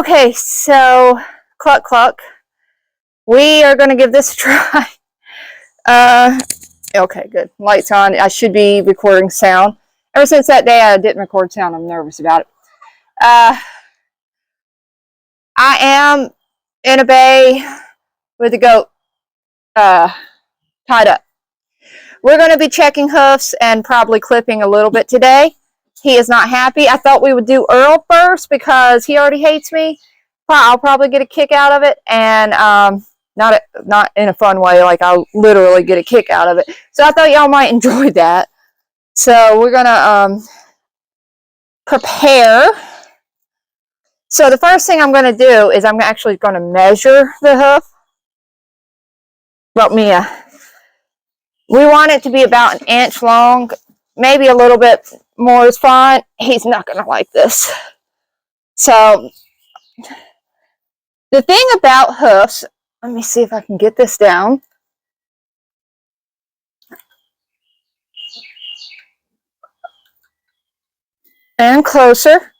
Okay, so cluck cluck. We are going to give this a try. Okay, good. Lights on. I should be recording sound. Ever since that day I didn't record sound, I'm nervous about it. I am in a bay with the goat tied up. We're going to be checking hoofs and probably clipping a little bit today. He is not happy. I thought we would do Earl first because he already hates me. I'll probably get a kick out of it, and not in a fun way, like I'll literally get a kick out of it. So I thought y'all might enjoy that. So we're gonna prepare. So the first thing I'm gonna do is I'm actually gonna measure the hoof. Well, we want it to be about 1 inch long, maybe a little bit more is fine. He's not gonna like this. So the thing about hoofs, let me see if I can get this down. And closer.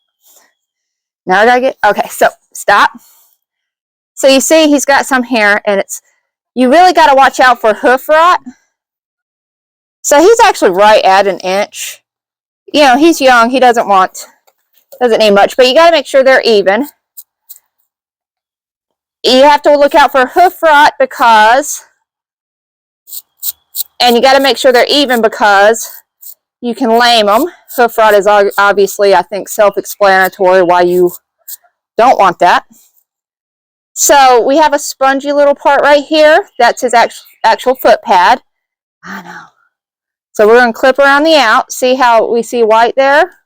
Now I gotta get, okay, so stop. So you see he's got some hair, and you really gotta watch out for hoof rot. So he's actually right at 1 inch. You know, he's young, he doesn't need much, but you gotta make sure they're even. You have to look out for hoof rot and you gotta make sure they're even because you can lame them. Hoof rot is obviously, I think, self-explanatory why you don't want that. So we have a spongy little part right here. That's his actual foot pad. I know. So we're going to clip around the out. See how we see white there?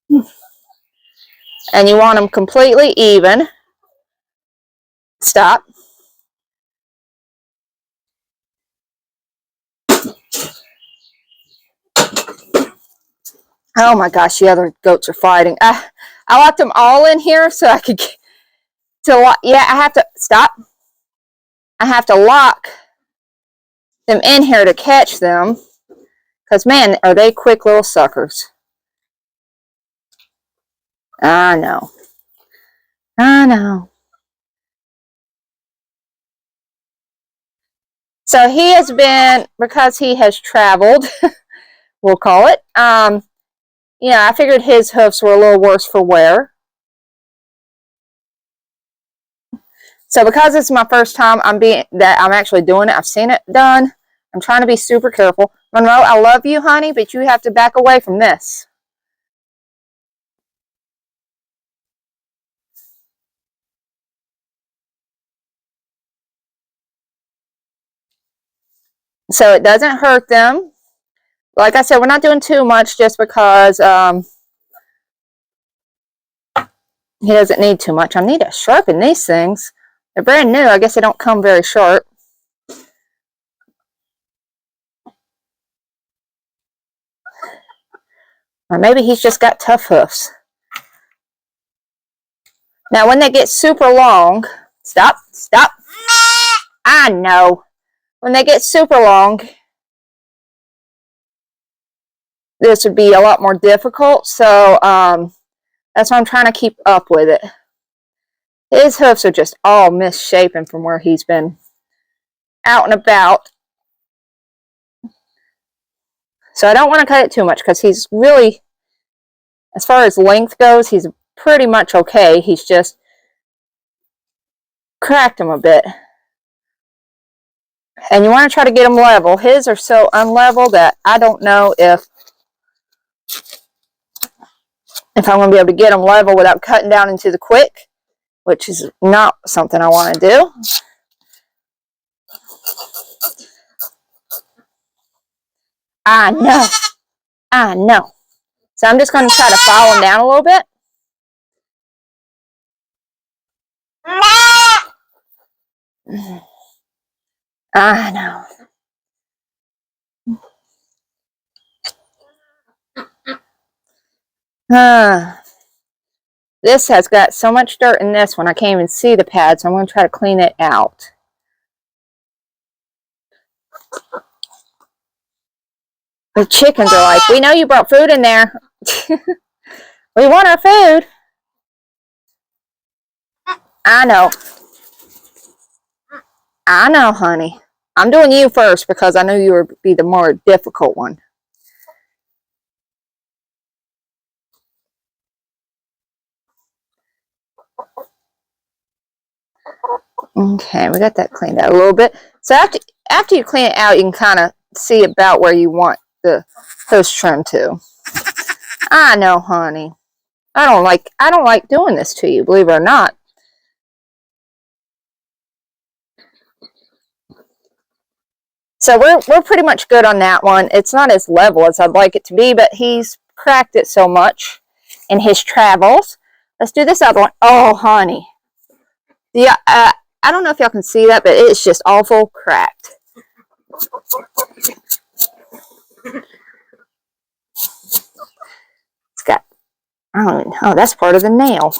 And you want them completely even. Stop. Oh my gosh, the other goats are fighting. I locked them all in here so I could get to, yeah, I have to, stop. I have to lock them in here to catch them. Because, man, are they quick little suckers. I know. I know. So he has been, because he has traveled, we'll call it, yeah, I figured his hoofs were a little worse for wear. So because it's my first time I'm actually doing it, I've seen it done, I'm trying to be super careful. Monroe, I love you, honey, but you have to back away from this. So it doesn't hurt them. Like I said, we're not doing too much just because he doesn't need too much. I need to sharpen these things. They're brand new. I guess they don't come very sharp. Or maybe he's just got tough hoofs. Now, when they get super long, stop. I know. When they get super long, this would be a lot more difficult. So that's why I'm trying to keep up with it. His hoofs are just all misshapen from where he's been out and about. So I don't want to cut it too much because he's really, as far as length goes, he's pretty much okay. He's just cracked him a bit. And you want to try to get them level. His are so unlevel that I don't know if I'm going to be able to get them level without cutting down into the quick, which is not something I want to do. I know. So I'm just going to try to follow them down a little bit. I know. This has got so much dirt in this one, I can't even see the pad, so I'm going to try to clean it out. The chickens are like, we know you brought food in there. We want our food. I know. I know, honey. I'm doing you first because I knew you would be the more difficult one. Okay, we got that cleaned out a little bit. So after you clean it out, you can kind of see about where you want the hooves trim to. I know, honey. I don't like doing this to you, believe it or not. So we're pretty much good on that one. It's not as level as I'd like it to be, but he's cracked it so much in his travels. Let's do this other one. Oh, honey. Yeah, I don't know if y'all can see that, but it's just awful cracked. It's got, I don't even know, that's part of the nail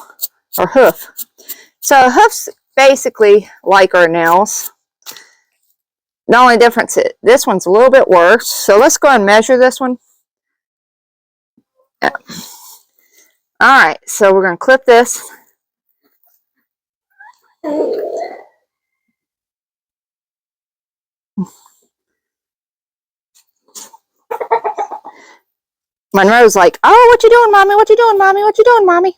or hoof. So hoofs basically like our nails. The only difference is this one's a little bit worse. So let's go and measure this one. Yeah. All right, so we're going to clip this. Monroe's like, oh, what you doing, mommy? What you doing, mommy? What you doing, mommy?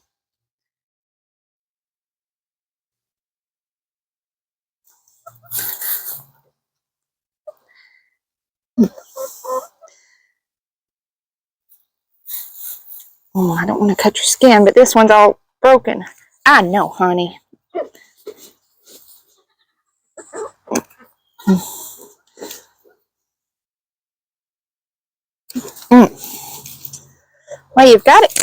Oh, I don't want to cut your skin, but this one's all broken. I know, honey. Well, you've got it.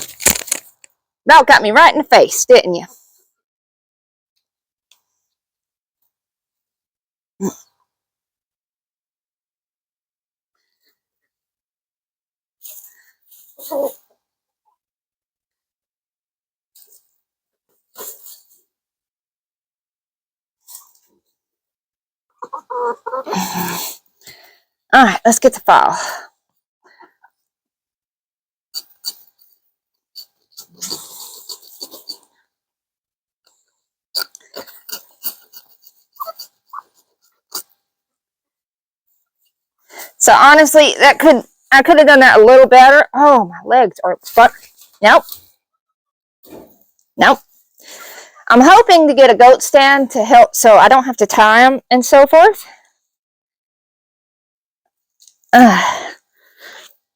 About got me right in the face, didn't you? All right, let's get the file. So honestly, I could have done that a little better. Oh, my legs are fuck. Nope. Nope. I'm hoping to get a goat stand to help so I don't have to tie them and so forth.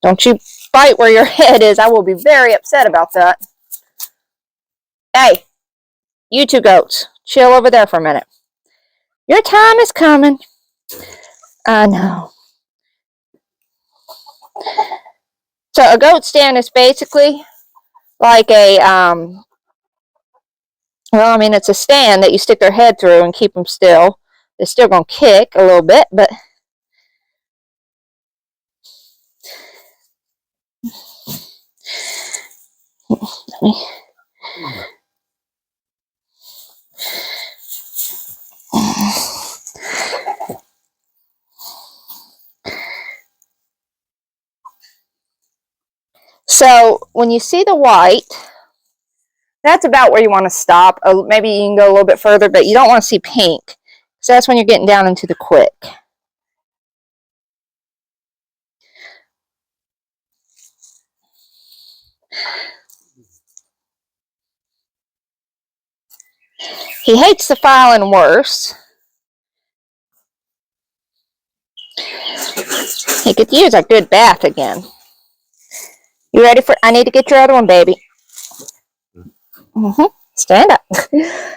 Don't you bite where your head is. I will be very upset about that. Hey, you two goats, chill over there for a minute. Your time is coming. I know. So a goat stand is basically like a, well, I mean, it's a stand that you stick their head through and keep them still. They're still going to kick a little bit, but so when you see the white, that's about where you want to stop. Maybe you can go a little bit further, but you don't want to see pink. So that's when you're getting down into the quick. He hates the filing worse. He could use a good bath again. You ready for? I need to get your other one, baby. Stand up.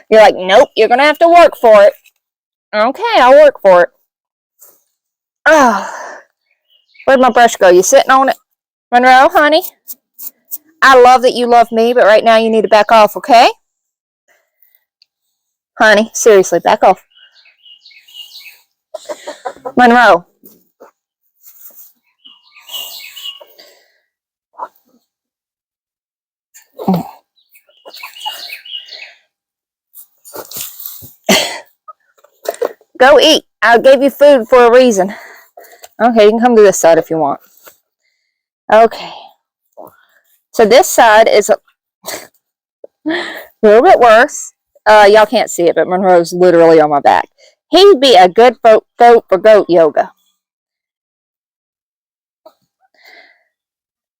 You're like, nope, you're going to have to work for it. Okay, I'll work for it. Oh, where'd my brush go? You sitting on it? Monroe, honey? I love that you love me, but right now you need to back off, okay? Honey, seriously, back off. Monroe. Go eat. I gave you food for a reason. Okay, you can come to this side if you want. Okay. So this side is a little bit worse. Y'all can't see it, but Monroe's literally on my back. He'd be a good goat for goat yoga.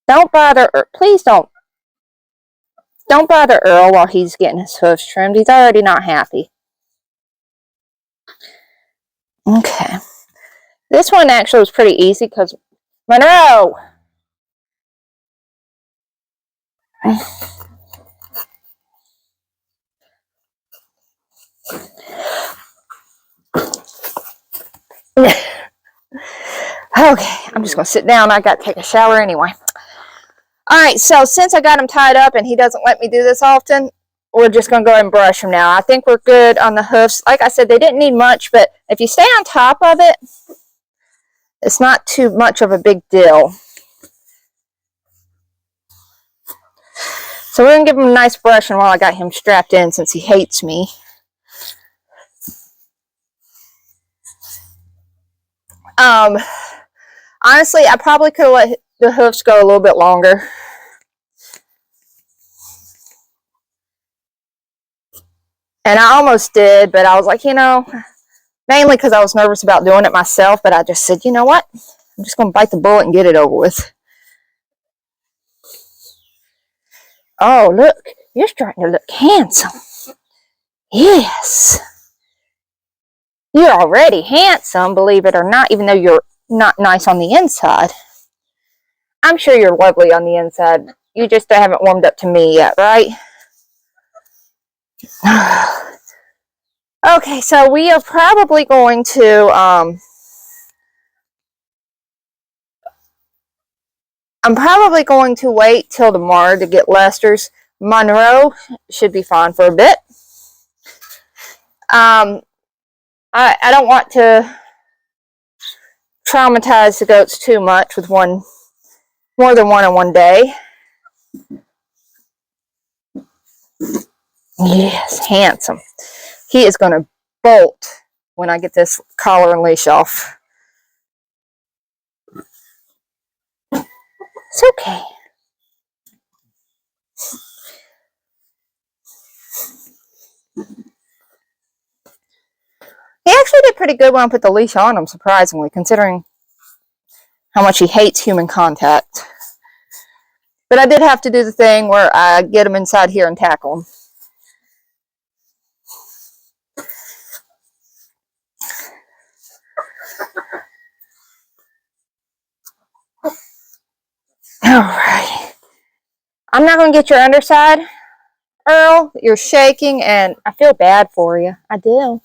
Don't bother, please don't bother Earl while he's getting his hooves trimmed. He's already not happy. Okay. This one actually was pretty easy because Monroe! Okay, I'm just going to sit down. I got to take a shower anyway. Alright, so since I got him tied up and he doesn't let me do this often, we're just going to go ahead and brush him now. I think we're good on the hoofs. Like I said, they didn't need much, but if you stay on top of it, it's not too much of a big deal. So we're going to give him a nice brushing while I got him strapped in since he hates me. Honestly, I probably could have let the hoofs go a little bit longer. And I almost did, but I was like, you know, mainly because I was nervous about doing it myself, but I just said, you know what? I'm just going to bite the bullet and get it over with. Oh, look. You're starting to look handsome. Yes. You're already handsome, believe it or not, even though you're not nice on the inside. I'm sure you're lovely on the inside. You just haven't warmed up to me yet, right? Okay, so we are probably going to, I'm probably going to wait till tomorrow to get Lester's. Monroe should be fine for a bit. I don't want to traumatize the goats too much with more than one in one day. Yes, handsome. He is going to bolt when I get this collar and leash off. It's okay. He actually did pretty good when I put the leash on him, surprisingly, considering how much he hates human contact. But I did have to do the thing where I get him inside here and tackle him. Alright. I'm not going to get your underside, Earl. You're shaking and I feel bad for you. I do.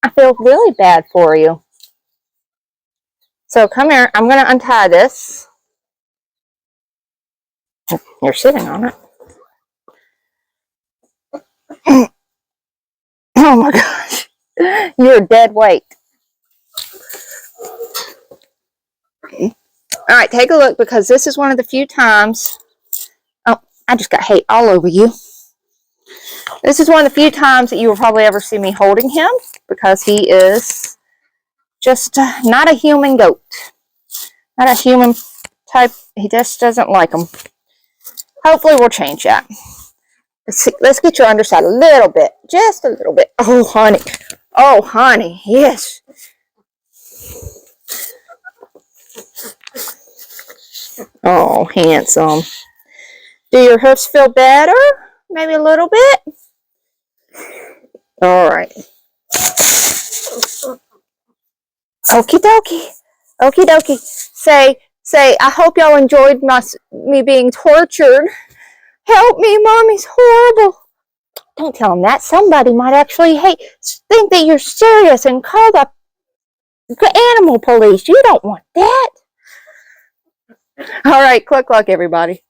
I feel really bad for you. So come here. I'm going to untie this. You're sitting on it. Oh my gosh. You're dead weight. Alright, take a look because this is one of the few times. Oh, I just got hate all over you. This is one of the few times that you will probably ever see me holding him because he is just not a human goat. Not a human type. He just doesn't like them. Hopefully we'll change that. Let's get your underside a little bit. Just a little bit. Oh, honey. Oh, honey. Yes. Oh, handsome. Do your hoofs feel better? Maybe a little bit? All right. Okie dokie. Okie dokie. Say, I hope y'all enjoyed me being tortured. Help me, Mommy's horrible. Don't tell him that. Somebody might actually think that you're serious and call the animal police. You don't want that. All right, cluck cluck, everybody.